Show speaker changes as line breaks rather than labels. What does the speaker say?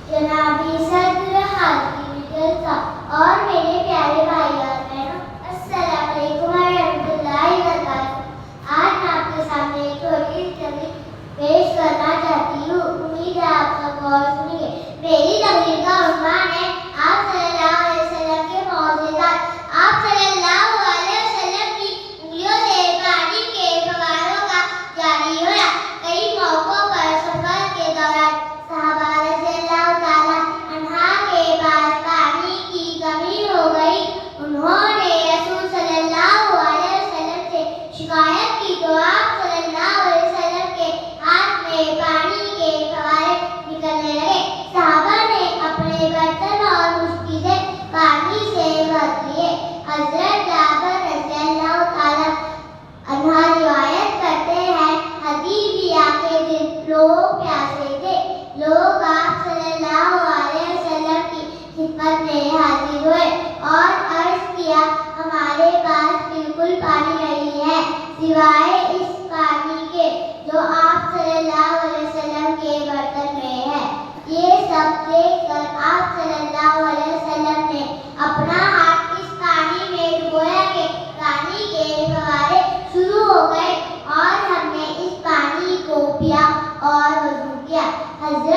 जनाबी सदर हाज़िर जलसा और मेरे प्यारे भाई और बहनों, अस्सलाम वालेकुम रहमतुल्लाहि व बरकातहू। आज मैं आपके सामने एक छोटी सी तकरीर पेश करना चाहती हूँ। उम्मीद है आप सब गौर सुनेंगे। मेरी तकरीर का उन्वान है आप सल्लल्लाहु अलैहि वसल्लम के मौज़िज़ात। आप सल्लल्लाहु अलैहि वसल्लम की उंगलियों से पानी के फव्वारों का जारी होना। कई मौकों पर सफर के दौरान सहाबा रज़ियल्लाहु ताला अन्हा के पास पानी की कमी हो गई। उन्होंने रसूल सल्लल्लाहु अलैहि वसल्लम से शिकायत की तो आप सल्लल्लाहु अलैहि वसल्लम के हाथ में पानी के फव्वारे निकलने लगे। सहाबा ने अपने बर्तन और मुश्की से पानी से भर लिए। हज़रत जाबिर रज़ियल्लाहु ताला अन्हा रिवायत करते हैं, हदीबिया के दिन लोग प्यासे थे। लोग आप सल्लल्लाहु अलैहि वसल्लम की खिदमत में हाजिर हुए और अर्ज किया, हमारे पास बिल्कुल पानी नहीं है सिवाय इस पानी के जो आप सल्लल्लाहु अलैहि वसल्लम के बर्तन में है। ये सब देखकर आप सल्लल्लाहु अलैहि वसल्लम ने अपना हाथ इस पानी में डुबोया कि पानी के फव्वारे शुरू हो गए और हमने इस पानी को पिया और वज़ू किया। हज़रत